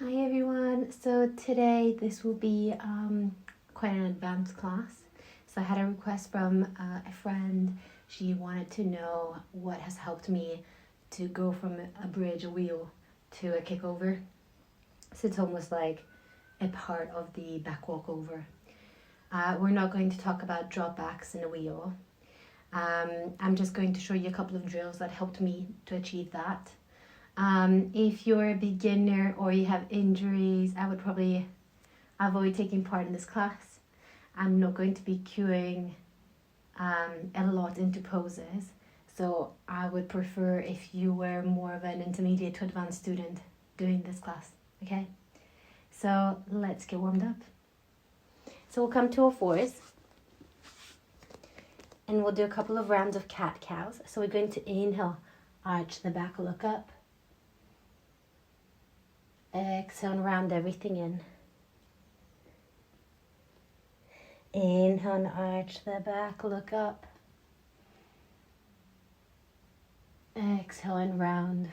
Hi everyone, so today this will be quite an advanced class. So I had a request from a friend. She wanted to know what has helped me to go from a bridge, a wheel, to a kick over. So it's almost like a part of the back walkover. We're not going to talk about drop backs in a wheel. I'm just going to show you a couple of drills that helped me to achieve that. If you're a beginner or you have injuries, I would probably avoid taking part in this class. I'm not going to be cueing a lot into poses, so I would prefer if you were more of an intermediate to advanced student doing this class, okay? So let's get warmed up. So we'll come to all fours and we'll do a couple of rounds of cat-cows. So we're going to inhale, arch the back, look up. Exhale and round everything in. Inhale and arch the back, look up. Exhale and round.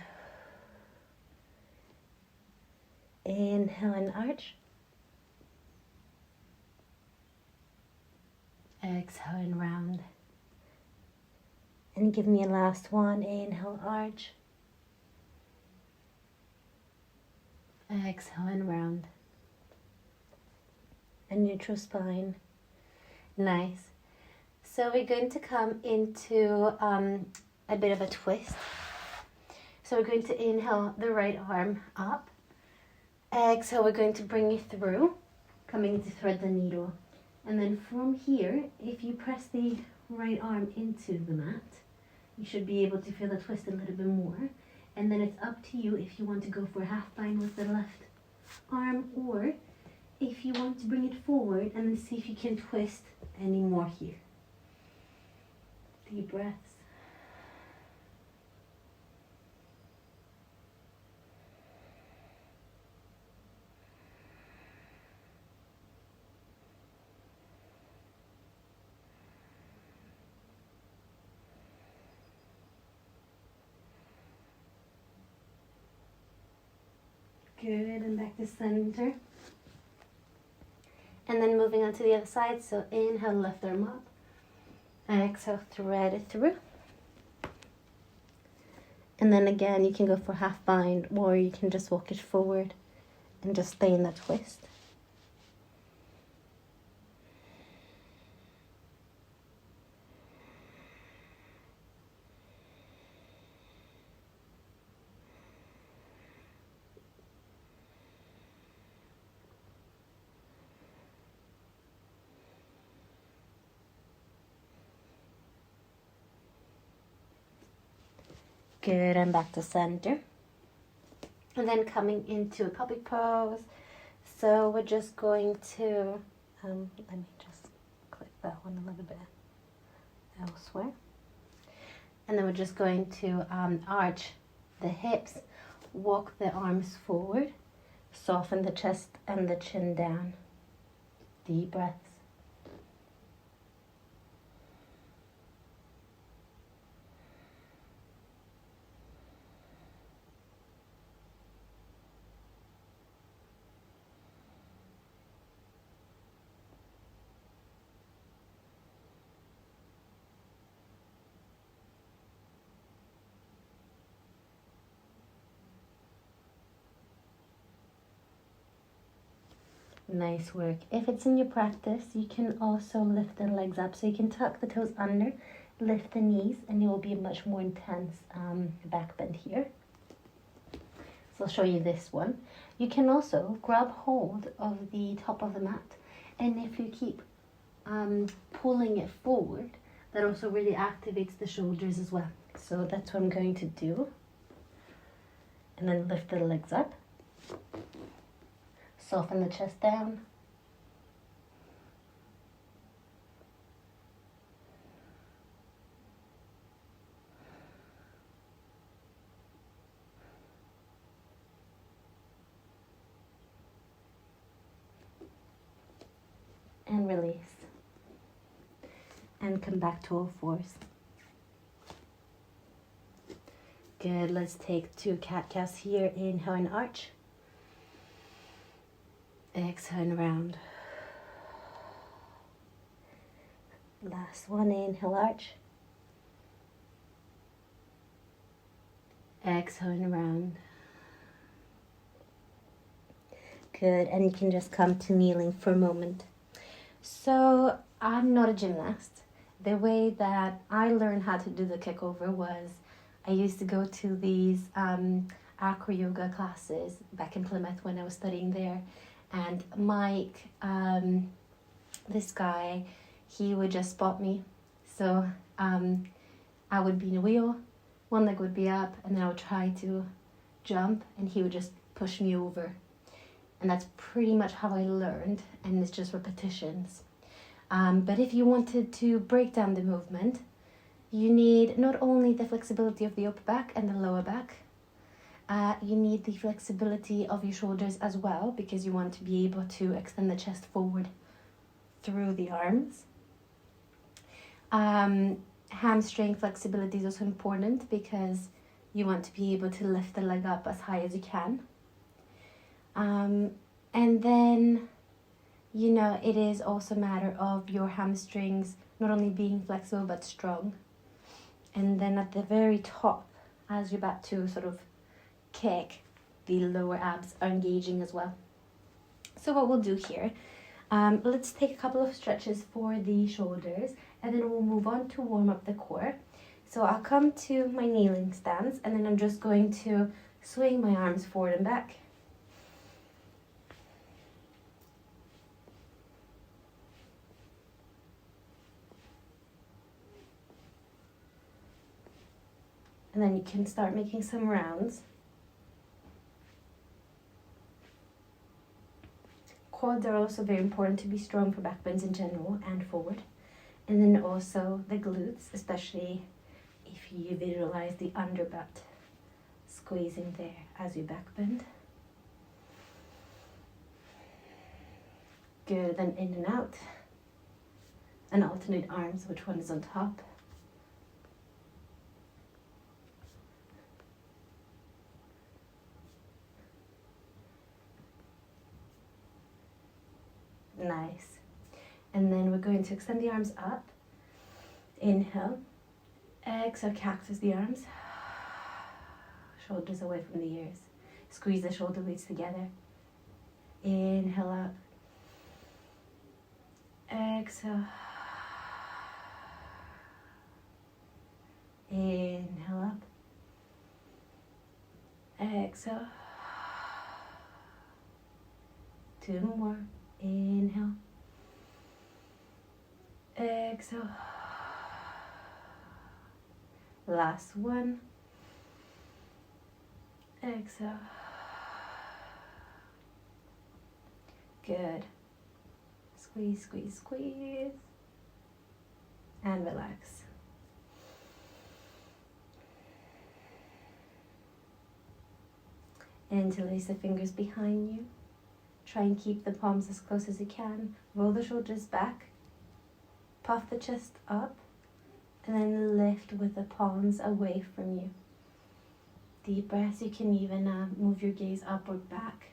Inhale and arch. Exhale and round. And give me a last one. Inhale, arch. Exhale and round. A neutral spine. Nice. So we're going to come into a bit of a twist. So we're going to inhale the right arm up. Exhale, we're going to bring it through, coming to thread the needle. And then from here, if you press the right arm into the mat, you should be able to feel the twist a little bit more. And then it's up to you if you want to go for a half bind with the left arm, or if you want to bring it forward and then see if you can twist any more here. Deep breaths. Good, and back to center. And then moving on to the other side, so inhale, left arm up. Exhale, thread it through. And then again, you can go for half bind, or you can just walk it forward and just stay in that twist. Good, and back to center. And then coming into a puppy pose. So we're just going to, let me just click that one a little bit elsewhere. And then we're just going to arch the hips, walk the arms forward, soften the chest and the chin down. Deep breaths. Nice work. If it's in your practice, you can also lift the legs up. So you can tuck the toes under, lift the knees, and it will be a much more intense back bend here. So I'll show you this one. You can also grab hold of the top of the mat, and if you keep pulling it forward, that also really activates the shoulders as well. So that's what I'm going to do. And then lift the legs up. Soften the chest down. And release. And come back to all fours. Good, let's take 2 cat-cows here. Inhale and arch. Exhale around. Last one, inhale, arch. Exhale around. Good, and you can just come to kneeling for a moment. So I'm not a gymnast. The way that I learned how to do the kickover was I used to go to these Acroyoga classes back in Plymouth when I was studying there. And Mike, this guy, he would just spot me. So I would be in a wheel, one leg would be up, and then I would try to jump, and he would just push me over. And that's pretty much how I learned, and it's just repetitions. But if you wanted to break down the movement, you need not only the flexibility of the upper back and the lower back, you need the flexibility of your shoulders as well, because you want to be able to extend the chest forward through the arms. Hamstring flexibility is also important because you want to be able to lift the leg up as high as you can. And then, you know, it is also a matter of your hamstrings not only being flexible but strong. And then at the very top, as you're about to sort of kick, the lower abs are engaging as well. So what we'll do here, let's take a couple of stretches for the shoulders, and then we'll move on to warm up the core. So I'll come to my kneeling stance, and then I'm just going to swing my arms forward and back. And then you can start making some rounds. Quads are also very important to be strong for back bends in general and forward. And then also the glutes, especially if you visualize the underbutt squeezing there as you back bend. Good, then in and out. And alternate arms, which one is on top. Nice. And then we're going to extend the arms up. Inhale. Exhale, cactus the arms. Shoulders away from the ears. Squeeze the shoulder blades together. Inhale up. Exhale. Inhale up. Exhale. Two more. Inhale. Exhale. Last one. Exhale. Good. Squeeze, squeeze, squeeze. And relax. Interlace the fingers behind you. Try and keep the palms as close as you can. Roll the shoulders back. Puff the chest up. And then lift with the palms away from you. Deep breaths. You can even move your gaze up or back.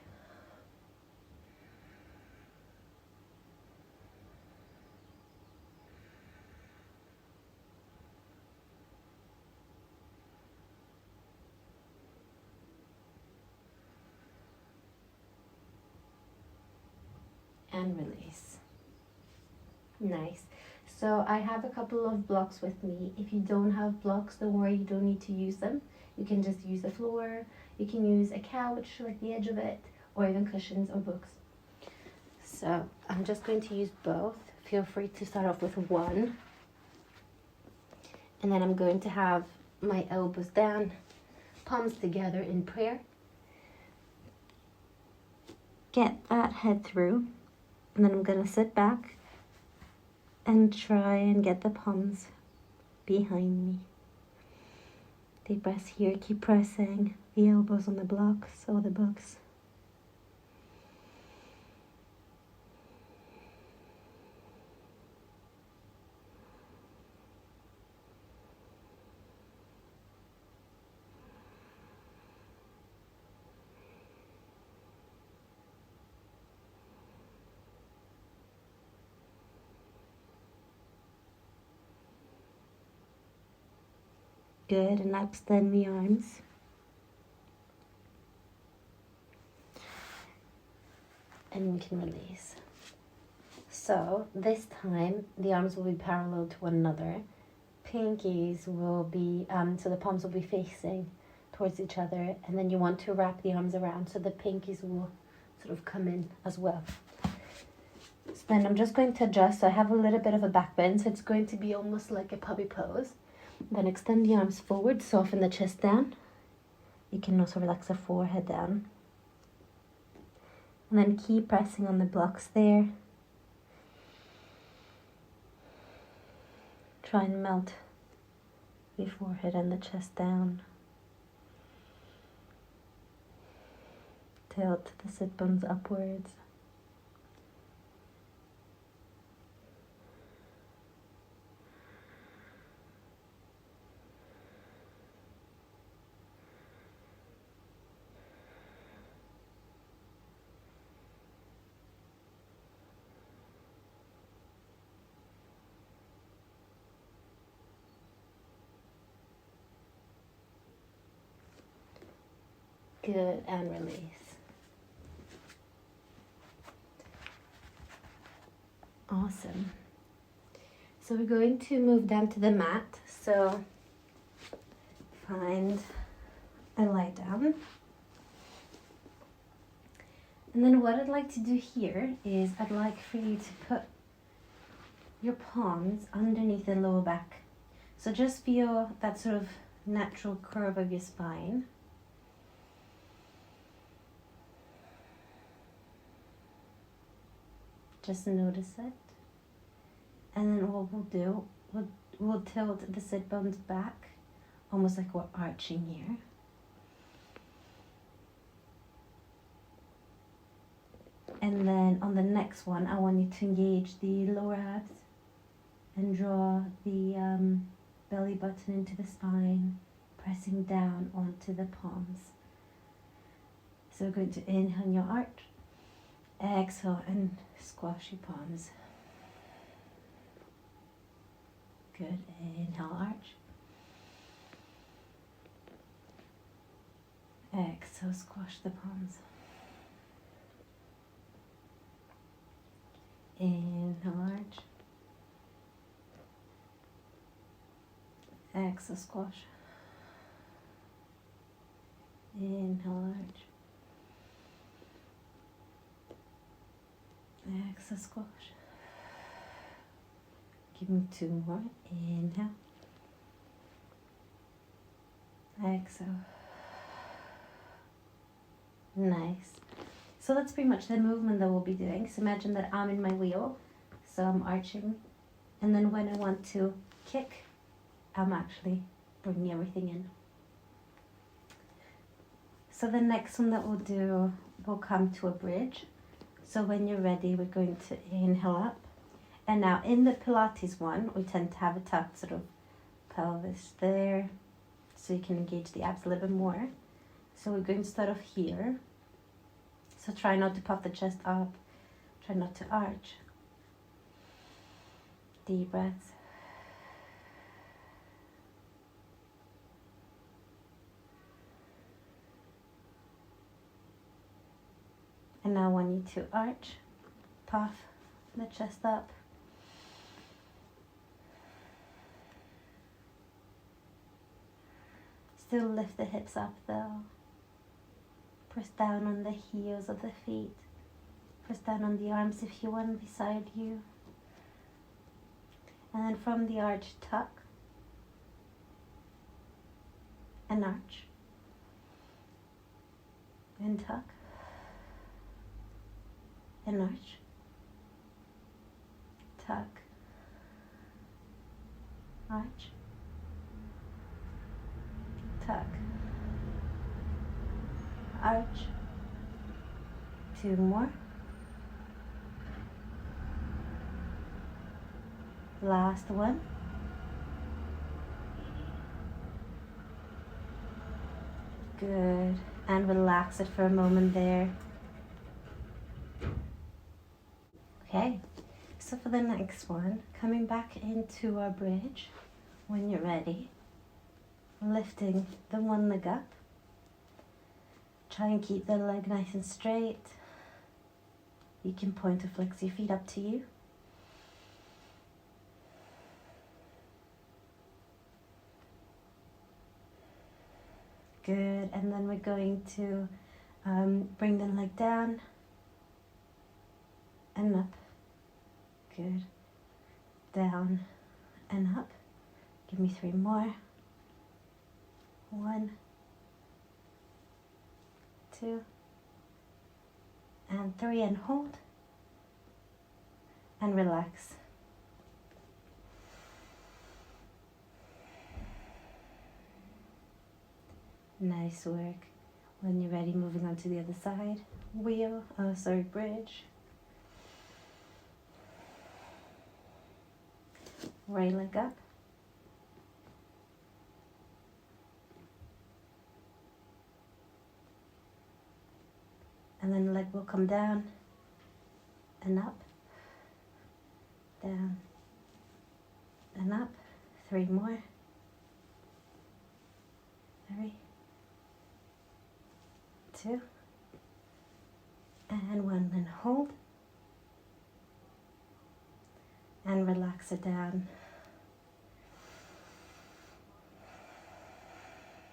And release. Nice. So I have a couple of blocks with me. If you don't have blocks, don't worry, you don't need to use them. You can just use the floor. You can use a couch, like the edge of it, or even cushions or books. So I'm just going to use both. Feel free to start off with one. And then I'm going to have my elbows down, palms together in prayer. Get that head through. And then I'm going to sit back and try and get the palms behind me. Deep breaths here. Keep pressing the elbows on the blocks or the books. Good, and now extend the arms. And you can release. So this time the arms will be parallel to one another. Pinkies will be, so the palms will be facing towards each other, and then you want to wrap the arms around so the pinkies will sort of come in as well. So then I'm just going to adjust. So I have a little bit of a back bend, so it's going to be almost like a puppy pose. Then extend the arms forward, soften the chest down. You can also relax the forehead down. And then keep pressing on the blocks there. Try and melt the forehead and the chest down. Tilt the sit bones upwards. Good, and release. Awesome. So we're going to move down to the mat. So find a lie down. And then what I'd like to do here is I'd like for you to put your palms underneath the lower back. So just feel that sort of natural curve of your spine. Just notice it. And then what we'll do, we'll tilt the sit bones back, almost like we're arching here. And then on the next one, I want you to engage the lower abs and draw the belly button into the spine, pressing down onto the palms. So we're going to inhale your arch. Exhale and squash your palms. Good. Inhale, arch. Exhale, squash the palms. Inhale, arch. Exhale, squash. Inhale, arch. Exhale, squash. Give me 2 more. Inhale. Exhale. Nice. So that's pretty much the movement that we'll be doing. So imagine that I'm in my wheel. So I'm arching. And then when I want to kick, I'm actually bringing everything in. So the next one that we'll do, we'll come to a bridge. So when you're ready, we're going to inhale up. And now in the Pilates one, we tend to have a tuck sort of pelvis there. So you can engage the abs a little bit more. So we're going to start off here. So try not to puff the chest up. Try not to arch. Deep breaths. And now I want you to arch, puff the chest up. Still lift the hips up though. Press down on the heels of the feet. Press down on the arms if you want beside you. And then from the arch, tuck and arch. And tuck. And arch, tuck, arch, tuck, arch. 2 more. Last one. Good. And relax it for a moment there. Okay, so for the next one, coming back into our bridge, when you're ready, lifting the one leg up. Try and keep the leg nice and straight. You can point or flex your feet up to you. Good, and then we're going to bring the leg down and up. Good. Down and up. Give me 3 more. 1, 2, and 3, and hold. And relax. Nice work. When you're ready, moving on to the other side. Bridge. Right leg up. And then the leg will come down and up, down and up. 3 more. 3, 2, and 1, then hold. And relax it down.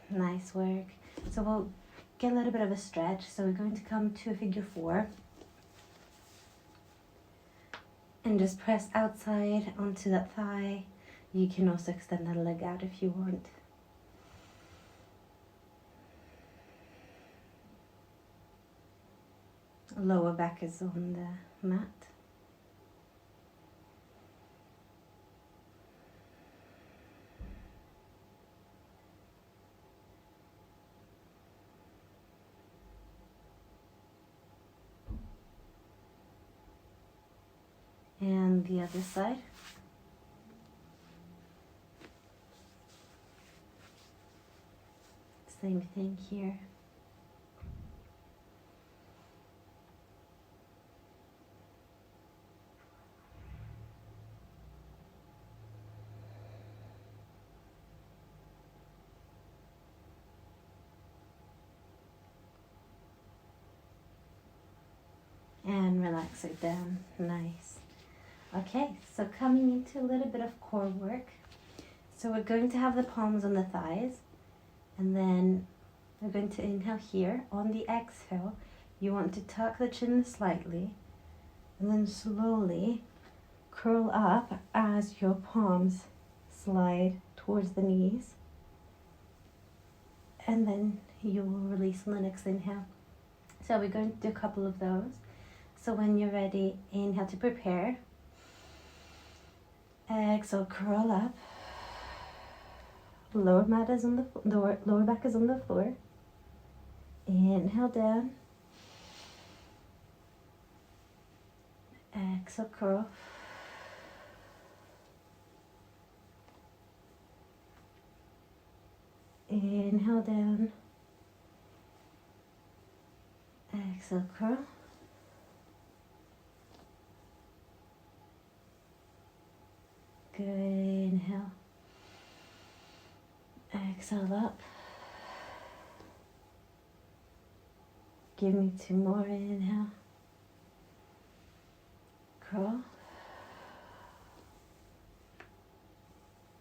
Nice work. So we'll get a little bit of a stretch. So we're going to come to a figure 4. And just press outside onto that thigh. You can also extend that leg out if you want. Lower back is on the mat. And the other side. Same thing here. And relax it down. Nice. Okay, so coming into a little bit of core work. So we're going to have the palms on the thighs, and then we're going to inhale here. On the exhale, you want to tuck the chin slightly, and then slowly curl up as your palms slide towards the knees. And then you will release on the next inhale. So we're going to do a couple of those. So when you're ready, inhale to prepare. Exhale, curl up. Lower back is on the floor. Inhale down. Exhale, curl. Inhale down. Exhale, curl. Good. Inhale. Exhale up. Give me 2 more. Inhale. Curl.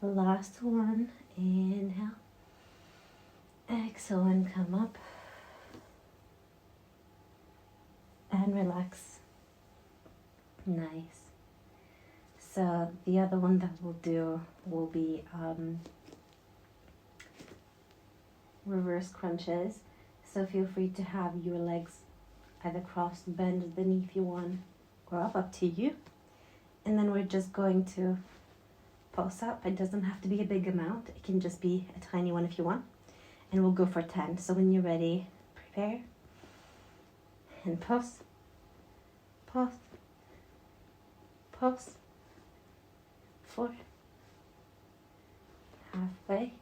The last one. Inhale. Exhale and come up. And relax. Nice. So the other one that we'll do will be reverse crunches. So feel free to have your legs either crossed, bend at the knee if you want, or up to you. And then we're just going to pulse up. It doesn't have to be a big amount. It can just be a tiny one if you want. And we'll go for 10. So when you're ready, prepare. And pulse, pulse, pulse. 4, halfway,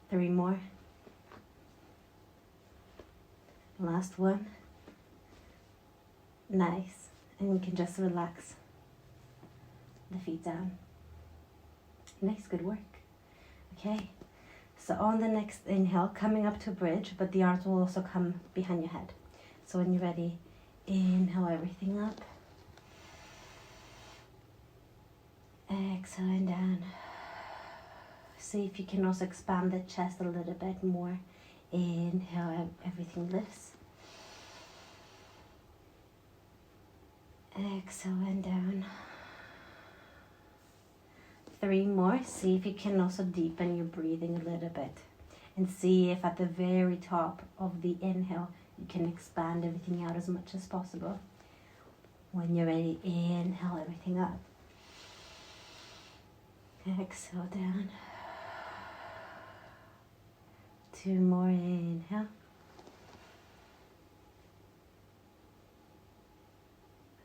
3 more, last one. Nice. And you can just relax the feet down. Nice, good work. Okay, so on the next inhale, coming up to bridge, but the arms will also come behind your head. So when you're ready, inhale everything up. Exhale and down. See if you can also expand the chest a little bit more. Inhale, everything lifts. Exhale and down. 3 more. See if you can also deepen your breathing a little bit. And see if at the very top of the inhale, you can expand everything out as much as possible. When you're ready, inhale everything up. Exhale down. 2 more, inhale.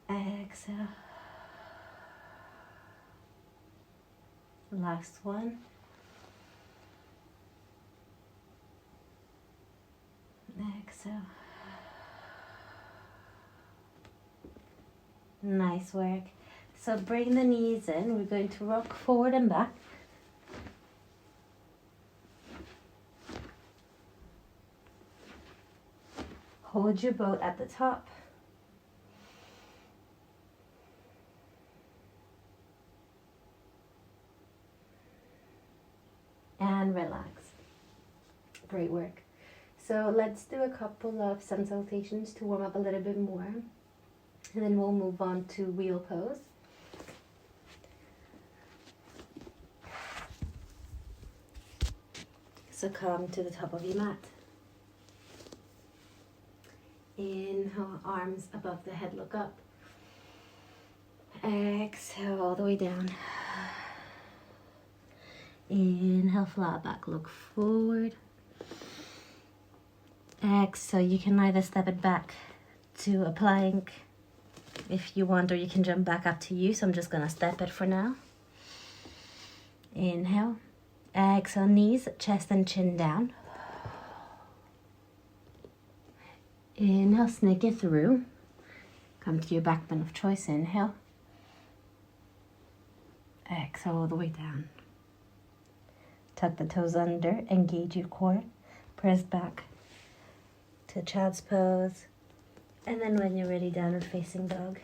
Exhale. Last one. Exhale. Nice work. So bring the knees in. We're going to rock forward and back. Hold your boat at the top. And relax. Great work. So let's do a couple of sun salutations to warm up a little bit more. And then we'll move on to wheel pose. So come to the top of your mat. Inhale, arms above the head, look up. Exhale all the way down. Inhale, flat back, look forward. Exhale, you can either step it back to a plank if you want, or you can jump back, up to you. So I'm just gonna step it for now. Inhale. Exhale, knees, chest and chin down. Inhale, snake it through. Come to your back bend of choice, inhale. Exhale all the way down. Tuck the toes under, engage your core. Press back to child's pose. And then when you're ready, downward facing dog.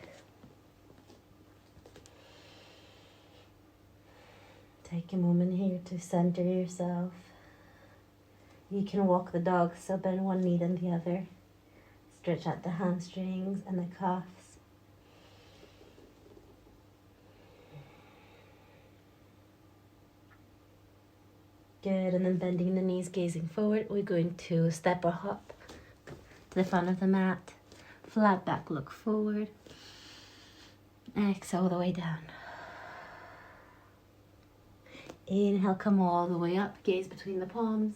Take a moment here to center yourself. You can walk the dog, so bend one knee then the other. Stretch out the hamstrings and the calves. Good, and then bending the knees, gazing forward. We're going to step or hop to the front of the mat. Flat back, look forward. Exhale all the way down. Inhale, come all the way up, gaze between the palms.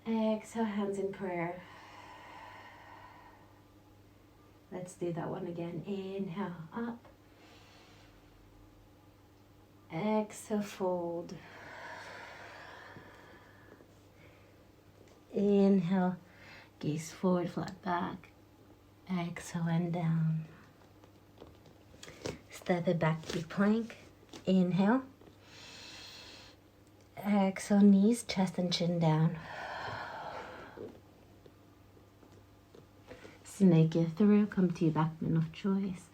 Exhale, hands in prayer. Let's do that one again. Inhale, up. Exhale, fold. Inhale, gaze forward, flat back. Exhale and down. Step it back, big plank. Inhale. Exhale, knees, chest and chin down. Snake it through, come to your back bend of choice.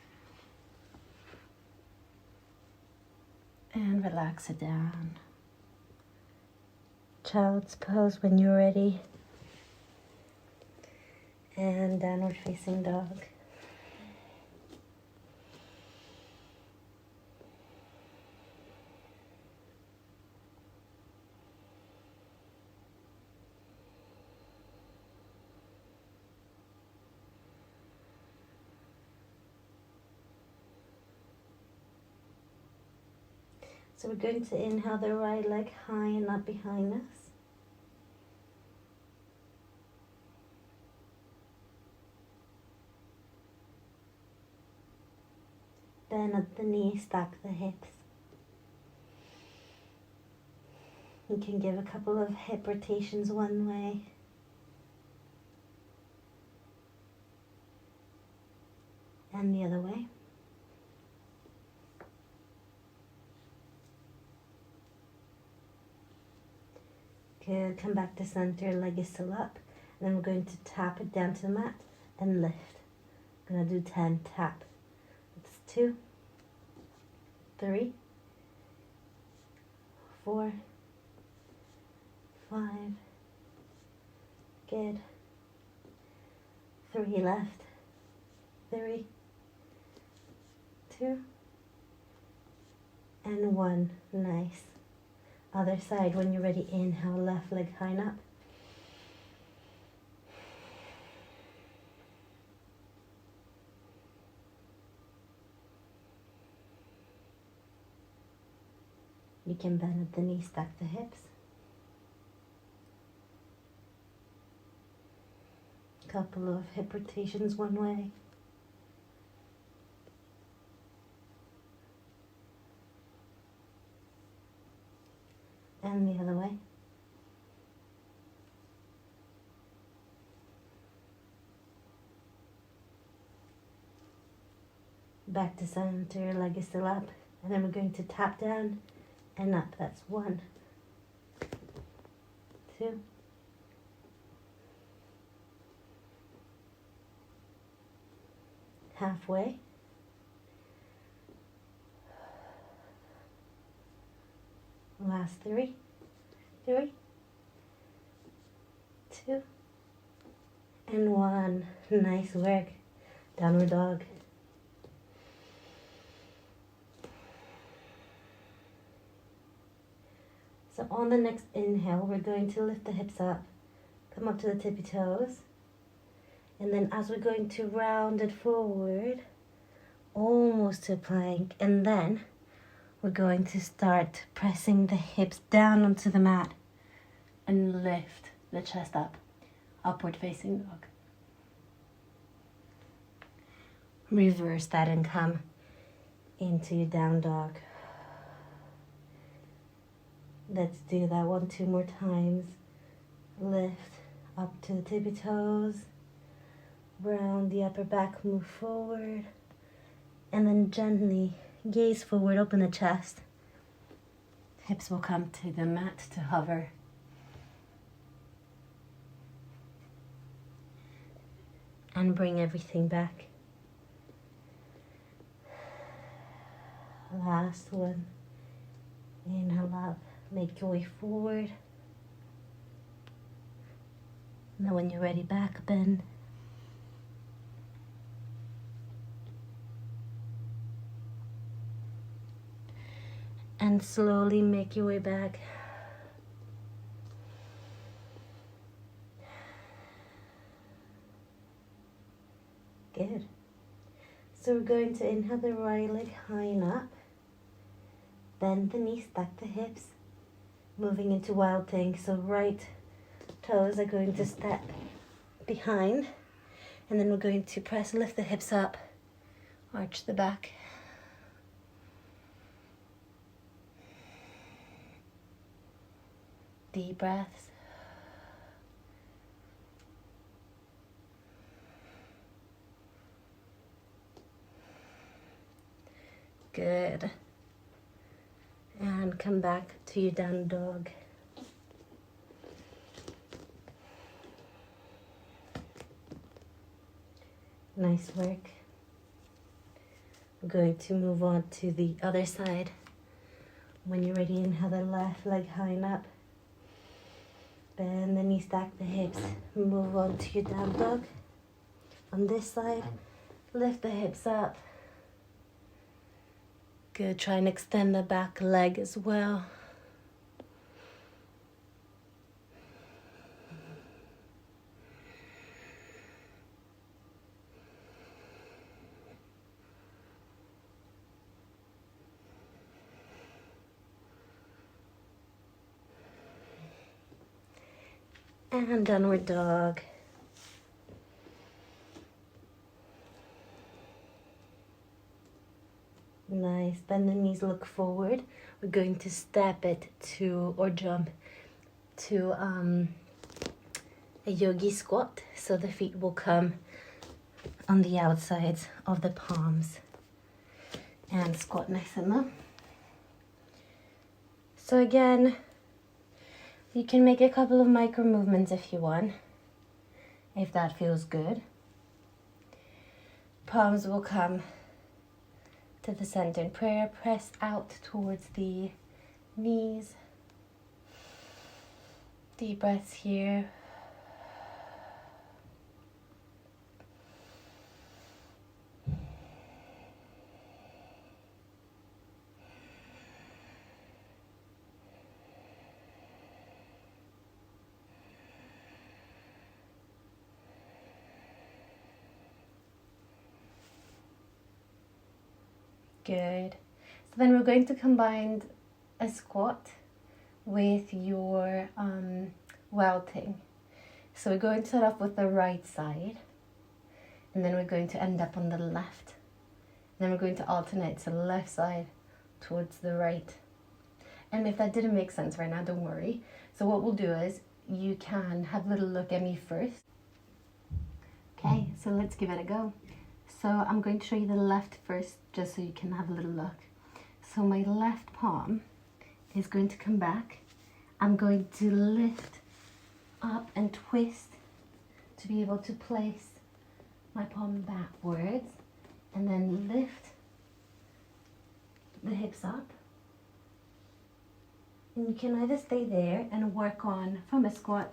And relax it down. Child's pose when you're ready. And downward facing dog. So we're going to inhale the right leg high and up behind us. Bend at the knee, stack the hips. You can give a couple of hip rotations one way. And the other way. Good. Come back to center, leg is still up. And then we're going to tap it down to the mat and lift. I'm gonna do 10, tap. It's 2, 3, 4, 5. Good. 3 left. 3, 2, and 1. Nice. Other side. When you're ready, inhale, left leg high and up. You can bend at the knees, stack the hips. Couple of hip rotations one way. And the other way. Back to center, leg is still up. And then we're going to tap down and up. That's 1, 2, halfway, last 3, 3, 2, and 1. Nice work. Downward dog. So on the next inhale, we're going to lift the hips up, come up to the tippy toes, and then as we're going to round it forward, almost to a plank, and then we're going to start pressing the hips down onto the mat and lift the chest up, upward facing dog. Reverse that and come into your down dog. Let's do that 1, 2 more times. Lift up to the tippy toes, round the upper back, move forward, and then gently gaze forward, open the chest. Hips will come to the mat to hover. And bring everything back. Last one. Inhale up. Make your way forward. Now when you're ready, back bend. And slowly make your way back. Good. So we're going to inhale the right leg high and up. Bend the knees, stack the hips. Moving into wild thing, so right toes are going to step behind, and then we're going to press, lift the hips up, arch the back. Deep breaths. Good. And come back to your down dog. Nice work. We're going to move on to the other side. When you're ready, inhale the left leg high and up. Bend the knee, stack the hips. Move on to your down dog. On this side, lift the hips up. Good, try and extend the back leg as well. And downward dog. Nice. Bend the knees, look forward. We're going to step it to, or jump to a yogi squat. So the feet will come on the outsides of the palms. And squat nice and low. So again, You can make a couple of micro movements if you want, if that feels good. Palms will come to the center in prayer. Press out towards the knees. Deep breaths here. Good. So then we're going to combine a squat with your welting. So we're going to start off with the right side, and then we're going to end up on the left. Then we're going to alternate, so left side towards the right. And if that didn't make sense right now, don't worry. So what we'll do is you can have a little look at me first. Okay, so let's give it a go. So I'm going to show you the left first, just so you can have a little look. So my left palm is going to come back. I'm going to lift up and twist to be able to place my palm backwards, and then lift the hips up. And you can either stay there and work on, from a squat,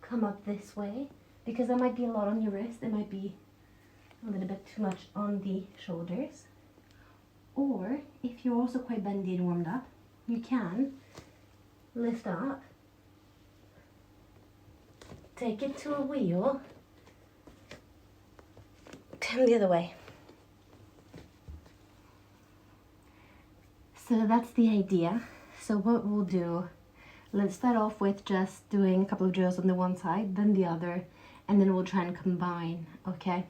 come up this way, because there might be a lot on your wrist. There might be a little bit too much on the shoulders. Or if you're also quite bendy and warmed up, you can lift up, take it to a wheel, turn the other way. So that's the idea. So what we'll do, let's start off with just doing a couple of drills on the one side, then the other, and then we'll try and combine, okay?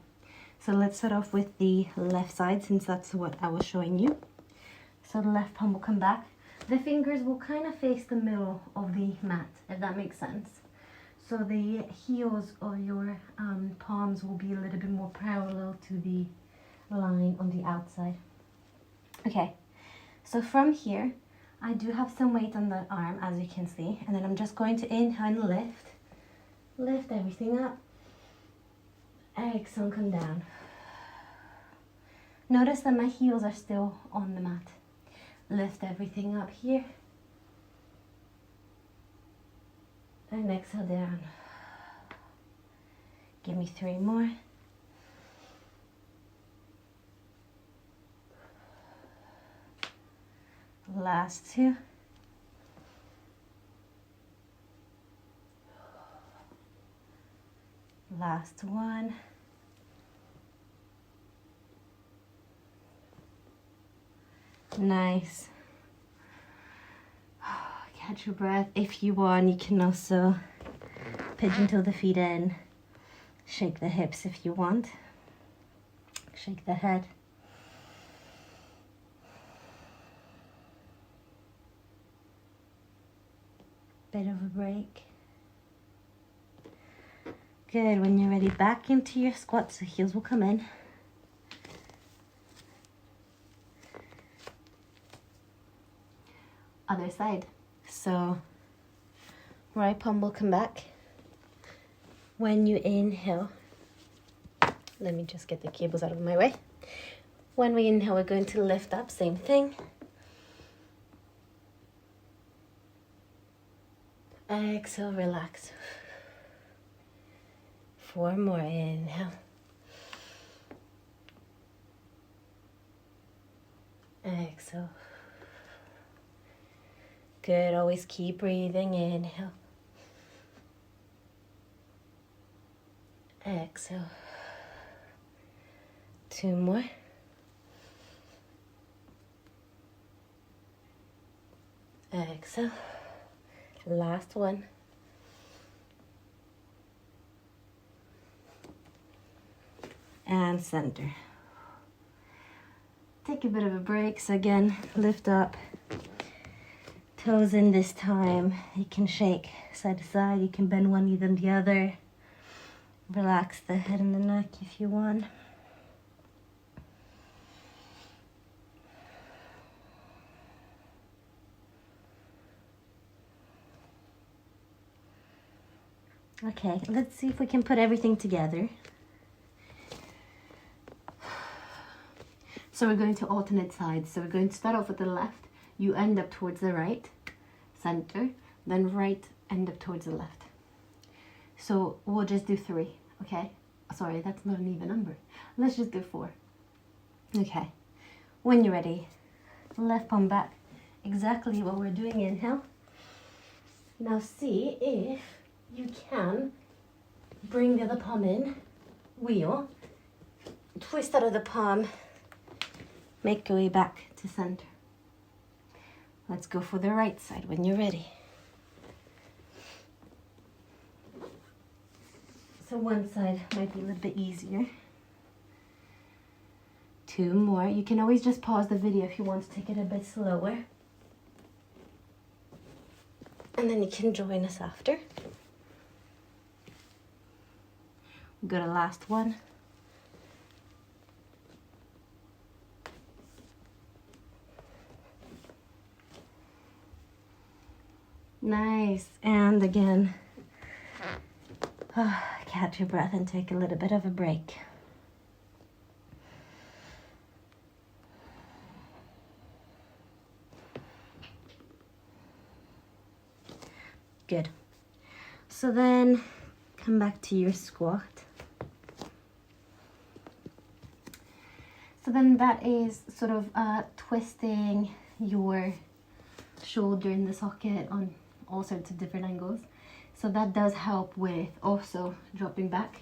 So let's start off with the left side, since that's what I was showing you. So the left palm will come back. The fingers will kind of face the middle of the mat, if that makes sense. So the heels of your palms will be a little bit more parallel to the line on the outside. Okay, so from here, I do have some weight on the arm, as you can see, and then I'm just going to inhale and lift everything up. Exhale, come down. Notice that my heels are still on the mat. Lift everything up here. And exhale down. Give me 3 more. Last 2. Last 1. Nice. Catch your breath. If you want, you can also pigeon toe the feet in. Shake the hips if you want. Shake the head. Bit of a break. Good. When you're ready, back into your squat, so heels will come in. Other side. So right palm will come back. When you inhale, let me just get the cables out of my way. When we inhale, we're going to lift up, same thing. Exhale, relax. 4 more, inhale. Exhale. Good, always keep breathing, inhale. Exhale. 2 more. Exhale. Last one. And center. Take a bit of a break. So again, lift up. Toes in this time. You can shake side to side. You can bend one knee then the other. Relax the head and the neck if you want. Okay, let's see if we can put everything together. So we're going to alternate sides. So we're going to start off with the left. You end up towards the right, center, then right, end up towards the left. So we'll just do 3, okay? Sorry, that's not an even number. Let's just do 4. Okay, when you're ready, left palm back. Exactly what we're doing, inhale. Now see if you can bring the other palm in, wheel, twist out of the palm, make your way back to center. Let's go for the right side when you're ready. So one side might be a little bit easier. 2 more. You can always just pause the video if you want to take it a bit slower. And then you can join us after. We've got a last one. Nice. And again, catch your breath and take a little bit of a break. Good. So then come back to your squat. So then that is sort of twisting your shoulder in the socket on all sorts of different angles. So that does help with also dropping back,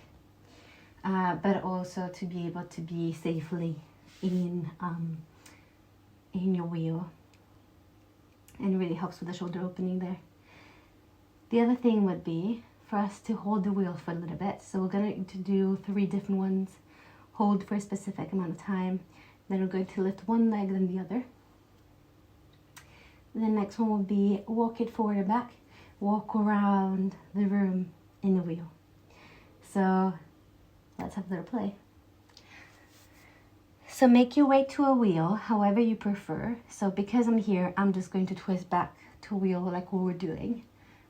but also to be able to be safely in your wheel, and really helps with the shoulder opening there. The other thing would be for us to hold the wheel for a little bit. So we're going to do 3 different ones, hold for a specific amount of time, then we're going to lift one leg then the other. The next one will be walk it forward and back, walk around the room in the wheel. So let's have a little play. So make your way to a wheel, however you prefer. So because I'm here, I'm just going to twist back to a wheel like what we're doing.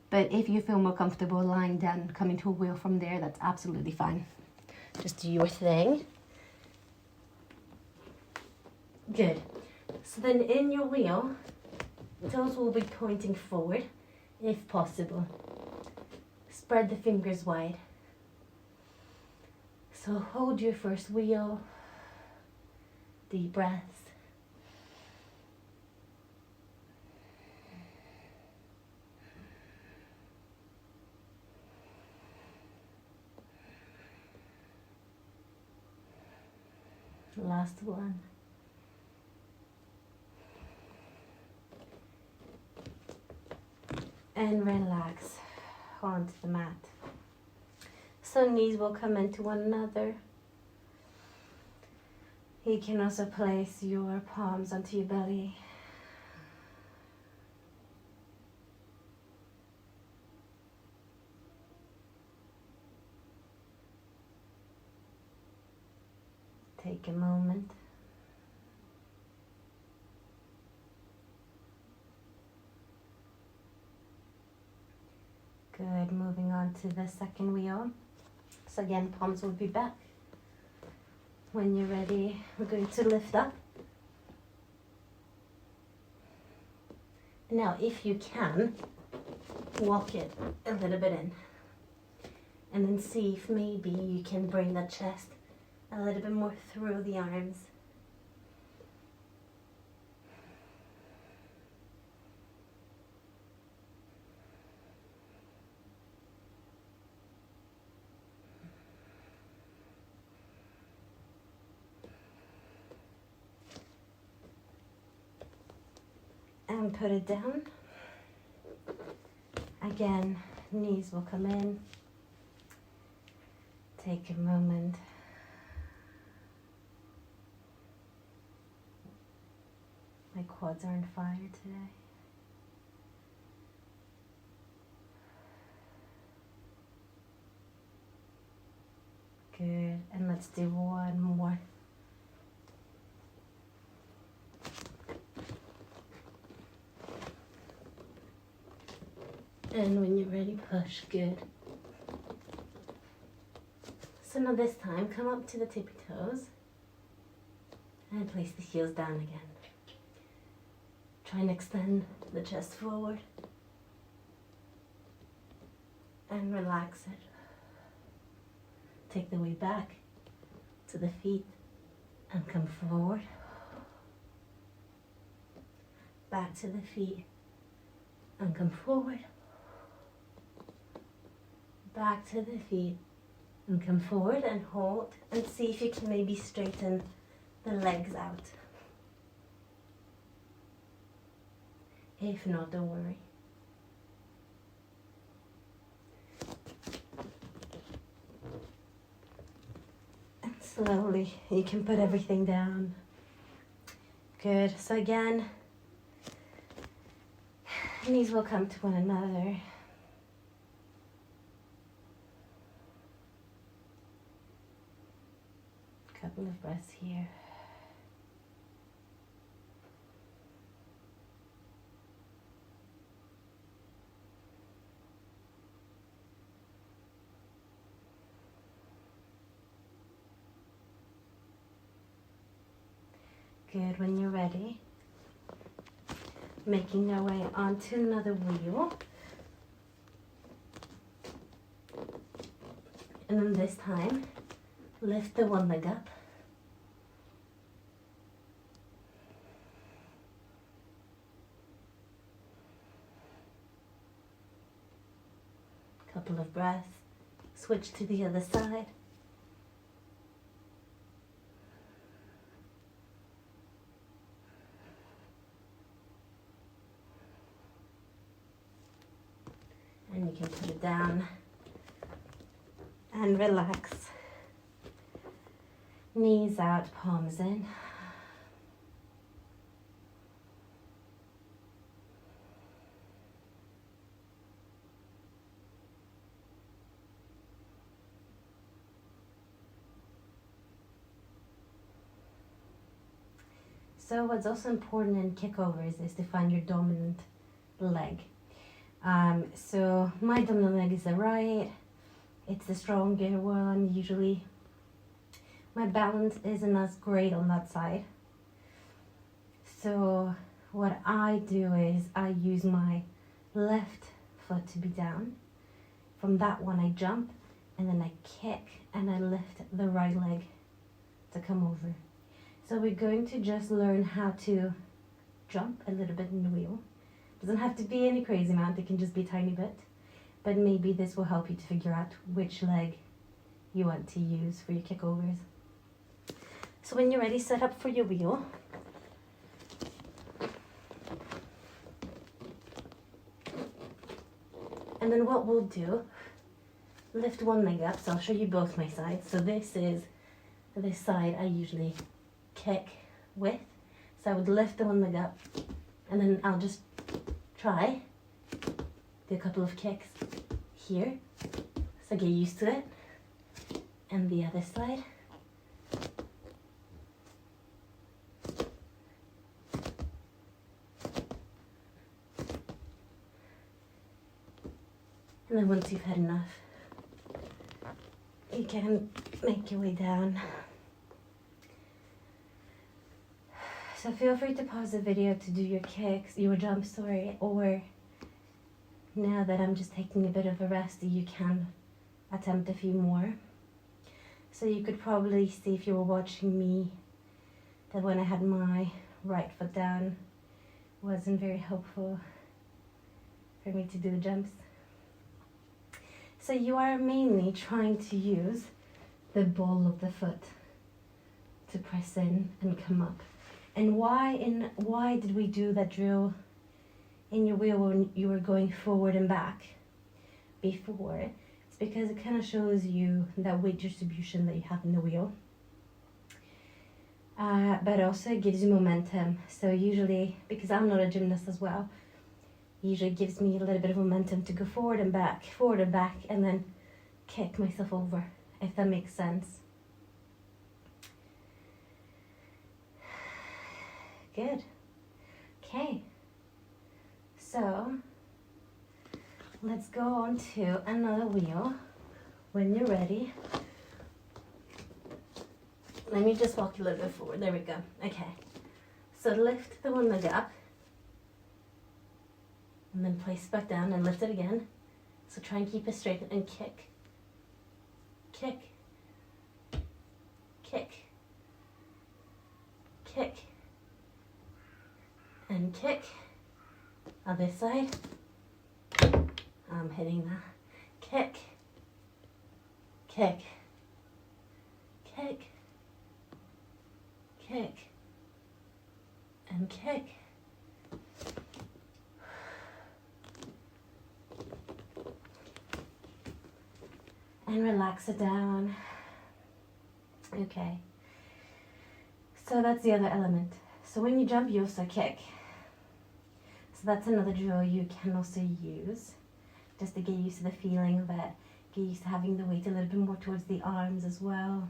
But if you feel more comfortable lying down and coming to a wheel from there, that's absolutely fine. Just do your thing. Good. So then in your wheel, toes will be pointing forward, if possible. Spread the fingers wide. So hold your first wheel. Deep breaths. Last one. And relax onto the mat. So knees will come into one another. You can also place your palms onto your belly. Take a moment. Good, moving on to the second wheel. So again, palms will be back. When you're ready, we're going to lift up. Now, if you can, walk it a little bit in. And then see if maybe you can bring the chest a little bit more through the arms. And put it down. Again, knees will come in. Take a moment. My quads are on fire today. Good, and let's do one more. And when you're ready, push. Good. So now this time, come up to the tippy toes and place the heels down again. Try and extend the chest forward and relax it. Take the weight back to the feet and come forward. Back to the feet and come forward. Back to the feet and come forward and hold, and see if you can maybe straighten the legs out. If not, don't worry. And slowly you can put everything down. Good. So again, knees will come to one another. Couple of breaths here. Good. When you're ready, making our way onto another wheel. And then this time, lift the one leg up. Couple of breaths. Switch to the other side. And you can put it down and relax. Knees out, palms in. So what's also important in kickovers is to find your dominant leg. So my dominant leg is the right. It's the stronger one usually. My balance isn't as great on that side. So what I do is I use my left foot to be down. From that one I jump and then I kick and I lift the right leg to come over. So we're going to just learn how to jump a little bit in the wheel. Doesn't have to be any crazy amount, it can just be a tiny bit. But maybe this will help you to figure out which leg you want to use for your kickovers. So when you're ready, set up for your wheel. And then what we'll do, lift one leg up, so I'll show you both my sides. So this is this side I usually kick with. So I would lift the one leg up and then I'll just try, do a couple of kicks here, so get used to it. And the other side. And then once you've had enough, you can make your way down. So feel free to pause the video to do your kicks, your jumps, sorry, or now that I'm just taking a bit of a rest, you can attempt a few more. So you could probably see if you were watching me that when I had my right foot down, wasn't very helpful for me to do the jumps. So you are mainly trying to use the ball of the foot to press in and come up. And why did we do that drill in your wheel when you were going forward and back before? It's because it kind of shows you that weight distribution that you have in the wheel. But also it gives you momentum. So usually, because I'm not a gymnast as well, usually gives me a little bit of momentum to go forward and back, and then kick myself over, if that makes sense. Good. Okay. So let's go on to another wheel. When you're ready, Let me just walk a little bit forward. There we go. Okay. So lift the one leg up. And then place it back down and lift it again. So try and keep it straight and kick. Kick. Kick. Kick. And kick. Other side. I'm hitting that. Kick. Kick. Kick. Kick. And kick. And relax it down. Okay. So that's the other element. So when you jump, you also kick. So that's another drill you can also use, just to get used to the feeling of it. Get used to having the weight a little bit more towards the arms as well.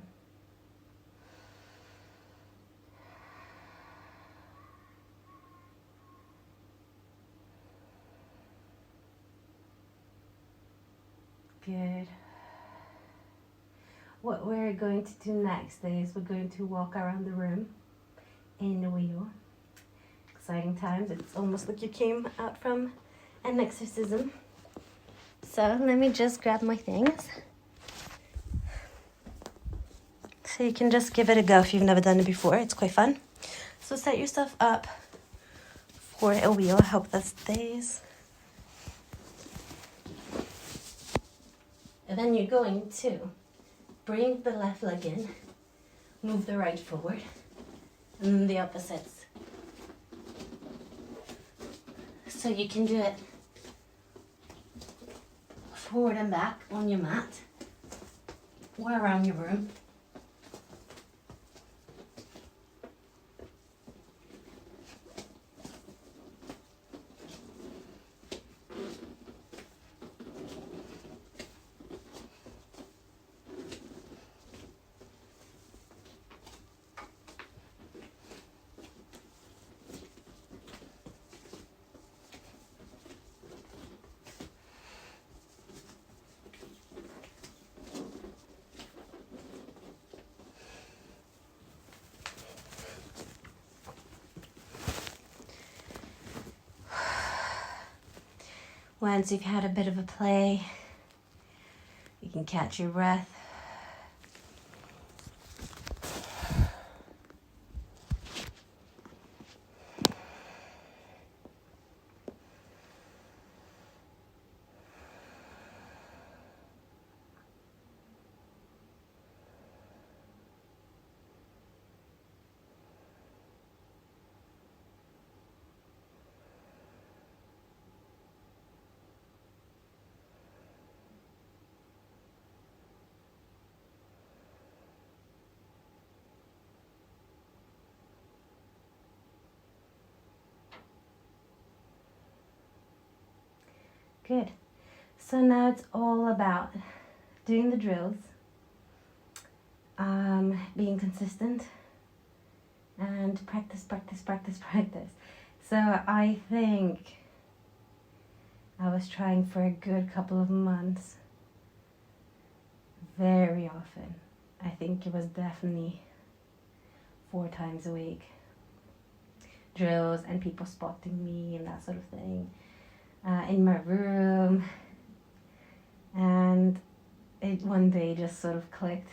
Good. What we're going to do next is we're going to walk around the room in the wheel. Exciting times. It's almost like you came out from an exorcism. So let me just grab my things. So you can just give it a go if you've never done it before. It's quite fun. So set yourself up for a wheel. I hope that stays. And then you're going to bring the left leg in, move the right forward, and then the opposites. So you can do it forward and back on your mat or around your room. Once you've had a bit of a play, you can catch your breath. Good. So now it's all about doing the drills, being consistent, and practice. So I think I was trying for a good couple of months, very often. I think it was definitely 4 times a week. Drills and people spotting me and that sort of thing. In my room, and it one day just sort of clicked,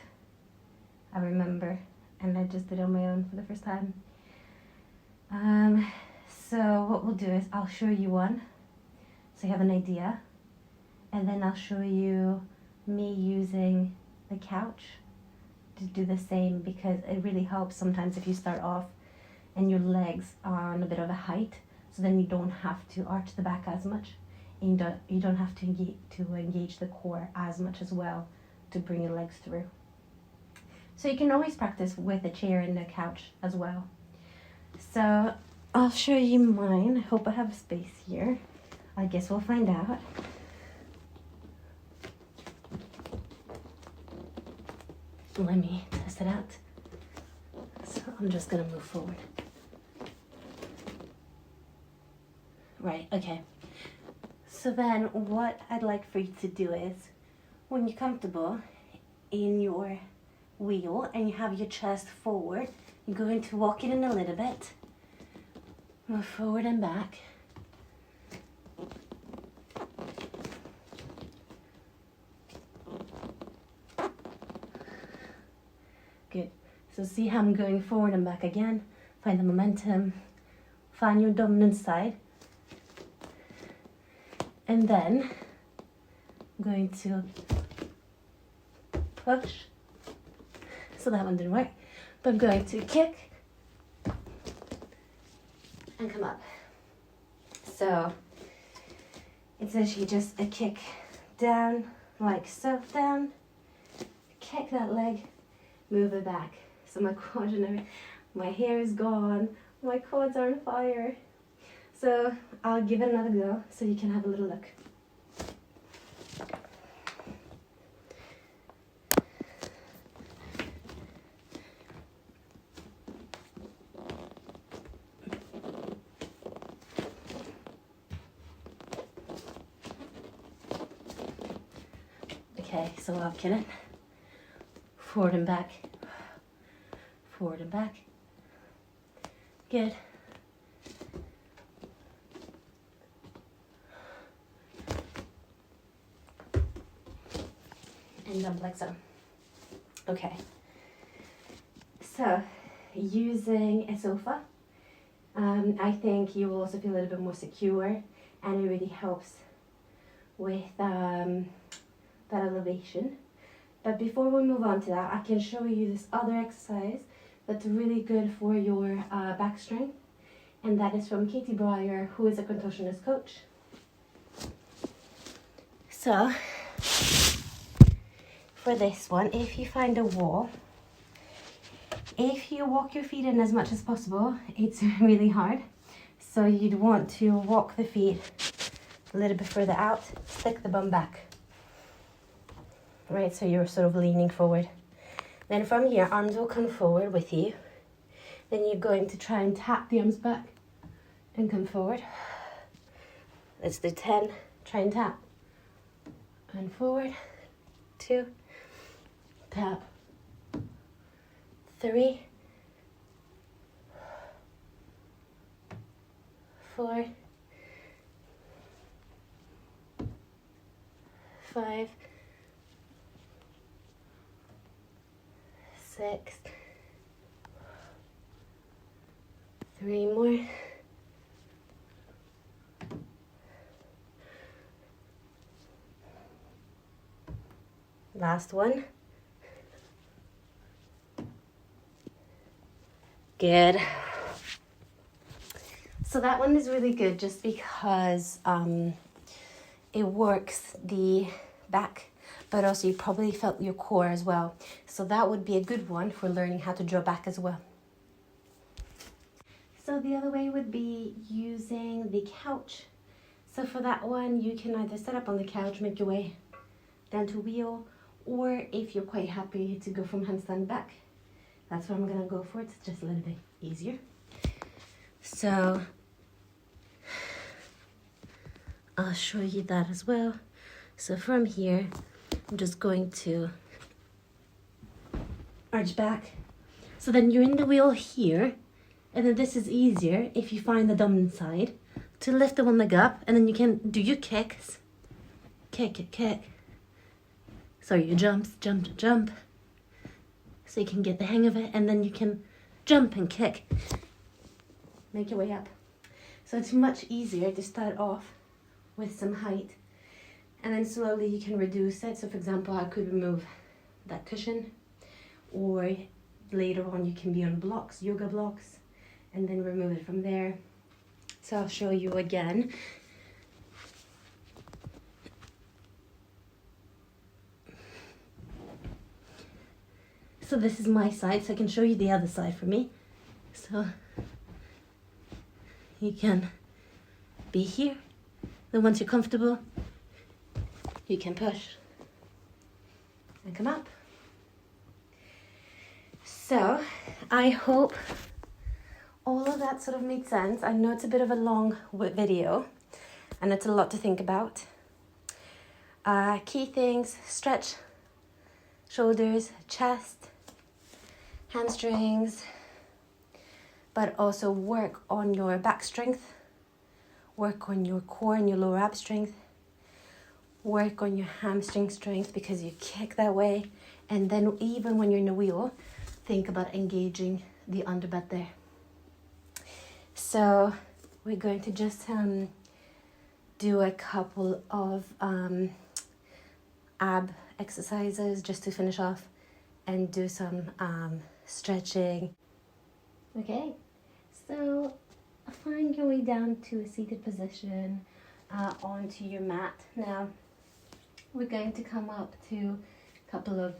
I remember, and I just did it on my own for the first time. So what we'll do is I'll show you one so you have an idea, and then I'll show you me using the couch to do the same, because it really helps sometimes if you start off and your legs are on a bit of a height. So then you don't have to arch the back as much, and you don't have to engage the core as much as well to bring your legs through. So you can always practice with a chair and a couch as well. So I'll show you mine. I hope I have space here. I guess we'll find out. Let me test it out. So I'm just gonna move forward. Right, okay. So then what I'd like for you to do is, when you're comfortable in your wheel and you have your chest forward. You're going to walk it in a little bit. Move forward and back. Good. So see how I'm going forward and back again. Find the momentum. Find your dominant side. And then I'm going to push. So that one didn't work. But I'm going to kick and come up. So it's actually just a kick down, like so, down. Kick that leg, move it back. So my quads and my hair is gone, my quads are on fire. So I'll give it another go so you can have a little look. Okay, so I'll get it. Forward and back. Forward and back. Good. And jump like so. Okay. So, using a sofa, I think you will also feel a little bit more secure, and it really helps with that elevation. But before we move on to that, I can show you this other exercise that's really good for your back strength, and that is from Katie Breyer, who is a contortionist coach. So, for this one, if you find a wall, if you walk your feet in as much as possible, it's really hard. So you'd want to walk the feet a little bit further out, stick the bum back. Right, so you're sort of leaning forward. Then from here, arms will come forward with you. Then you're going to try and tap the arms back and come forward. Let's do 10. Try and tap. And forward. 2. Tap. 3. 4. 5. 6. 3 more. Last one. Good. So that one is really good just because it works the back, but also you probably felt your core as well. So that would be a good one for learning how to draw back as well. So the other way would be using the couch. So for that one, you can either sit up on the couch, make your way down to wheel, or if you're quite happy to go from handstand back, that's what I'm gonna go for. It's just a little bit easier. So I'll show you that as well. So from here, I'm just going to arch back. So then you're in the wheel here, and then this is easier if you find the dominant side to lift the one leg up, and then you can do your kicks. Kick, kick, kick. Sorry, your jumps, jump, jump. So you can get the hang of it, and then you can jump and kick. Make your way up. So it's much easier to start off with some height, and then slowly you can reduce it. So for example, I could remove that cushion, or later on you can be on blocks, yoga blocks, and then remove it from there. So I'll show you again. So this is my side, so I can show you the other side for me. So you can be here. Then once you're comfortable, you can push and come up. So I hope all of that sort of made sense. I know it's a bit of a long video and it's a lot to think about. Key things: stretch shoulders, chest, hamstrings, but also work on your back strength, work on your core and your lower ab strength, work on your hamstring strength because you kick that way. And then even when you're in a wheel, think about engaging the underbutt there. So we're going to just do a couple of ab exercises just to finish off and do some stretching. Okay, so find your way down to a seated position onto your mat. Now we're going to come up to a couple of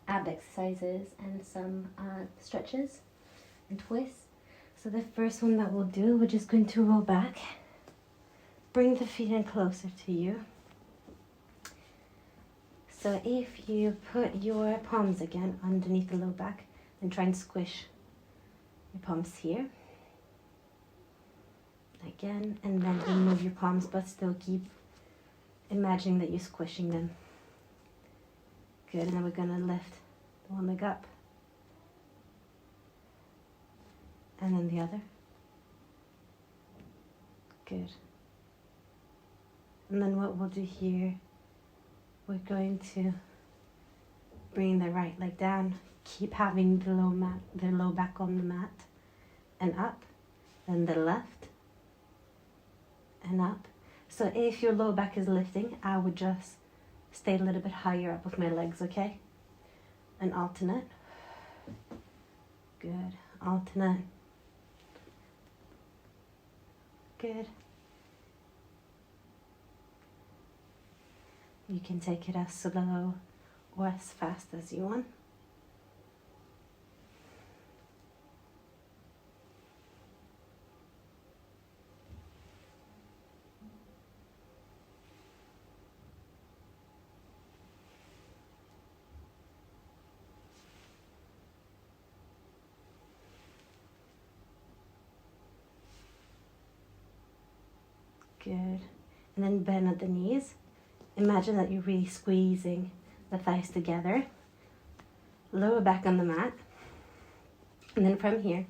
ab exercises and some stretches and twists. So the first one that we'll do, we're just going to roll back, bring the feet in closer to you. So if you put your palms again underneath the low back and try and squish your palms here. Again, and then remove your palms, but still keep imagining that you're squishing them. Good, and then we're gonna lift one leg up. And then the other. Good. And then what we'll do here, we're going to bring the right leg down, keep having the low back on the mat, and up, then the left, and up. So if your low back is lifting, I would just stay a little bit higher up with my legs, okay? And alternate. Good. Alternate. Good. You can take it as slow or as fast as you want. Good. And then bend at the knees. Imagine that you're really squeezing the thighs together. Lower back on the mat. And then from here,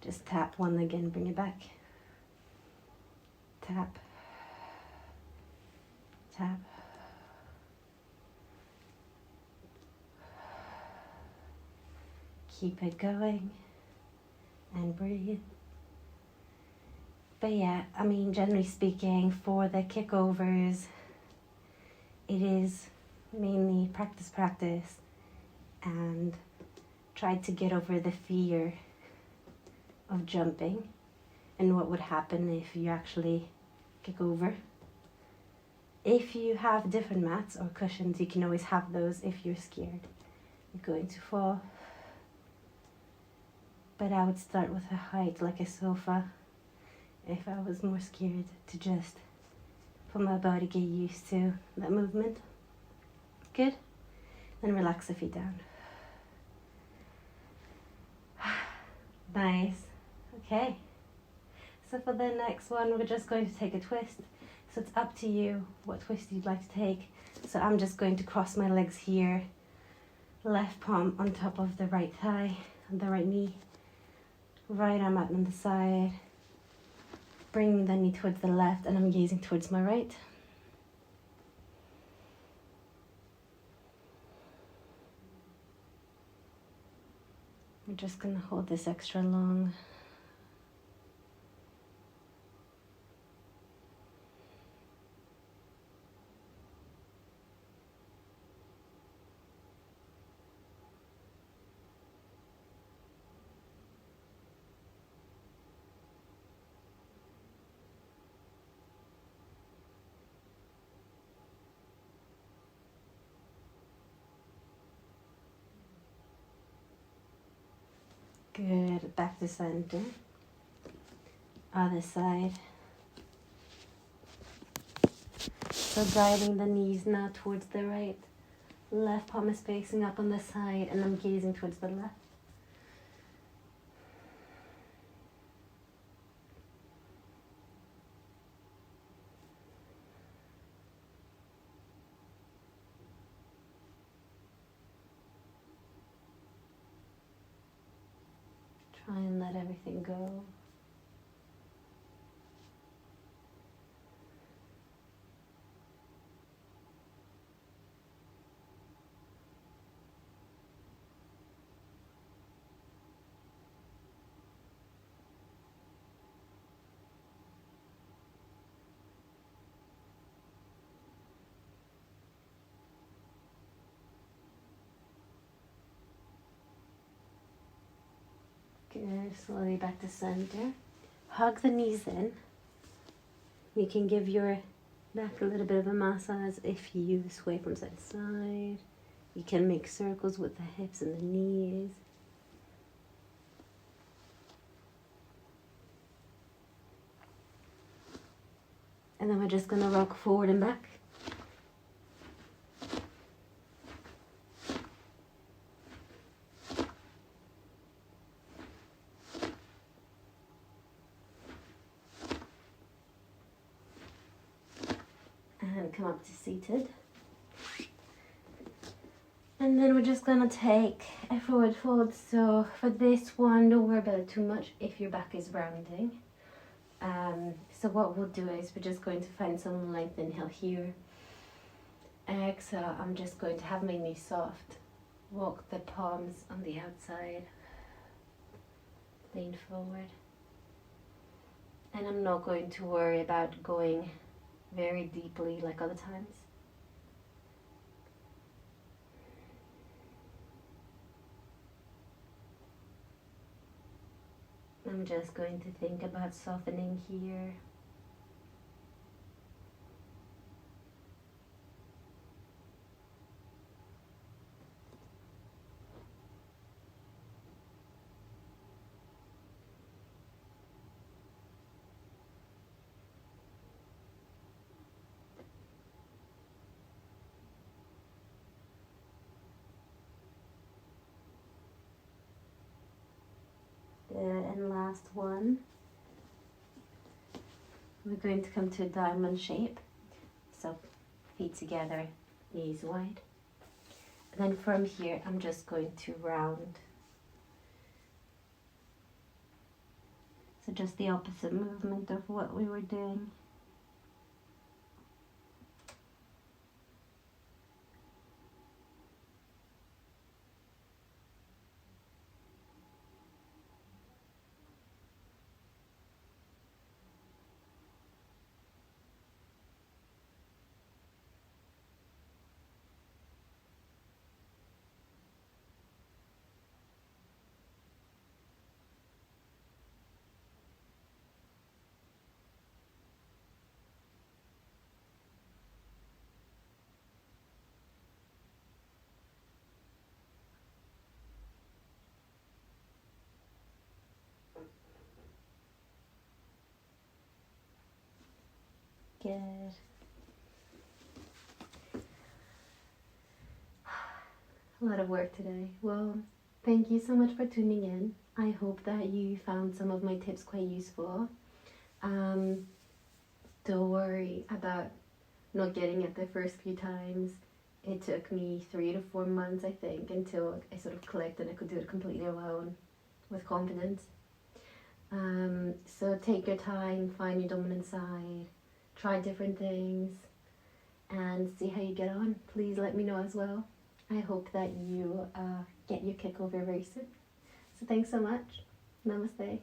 just tap one leg in, bring it back. Tap. Tap. Keep it going. And breathe. But yeah, I mean, generally speaking, for the kickovers, it is mainly practice, and try to get over the fear of jumping and what would happen if you actually kick over. If you have different mats or cushions, you can always have those if you're scared you're going to fall. But I would start with a height like a sofa if I was more scared, to just for my body get used to that movement. Good. Then relax the feet down. Nice. Okay. So for the next one, we're just going to take a twist. So it's up to you what twist you'd like to take. So I'm just going to cross my legs here. Left palm on top of the right thigh and the right knee. Right arm out on the side. Bring the knee towards the left, and I'm gazing towards my right. We're just gonna hold this extra long. Good, back to center. Other side. So guiding the knees now towards the right. Left palm is facing up on the side, and I'm gazing towards the left. Try and let everything go. Good, slowly back to center. Hug the knees in. You can give your back a little bit of a massage if you sway from side to side. You can make circles with the hips and the knees. And then we're just gonna rock forward and back. And come up to seated. And then we're just gonna take a forward fold. So for this one, don't worry about it too much if your back is rounding. So what we'll do is we're just going to find some length. Inhale here. Exhale, I'm just going to have my knees soft. Walk the palms on the outside. Lean forward. And I'm not going to worry about going very deeply like other times. I'm just going to think about softening here. Good, and last one. We're going to come to a diamond shape. So feet together, knees wide. And then from here, I'm just going to round. So just the opposite movement of what we were doing. Good. A lot of work today. Well, thank you so much for tuning in. I hope that you found some of my tips quite useful. Don't worry about not getting it the first few times. It took me 3 to 4 months, I think, until I sort of clicked and I could do it completely alone with confidence. So take your time, find your dominant side, try different things, and see how you get on. Please let me know as well. I hope that you get your kick over very soon. So thanks so much. Namaste.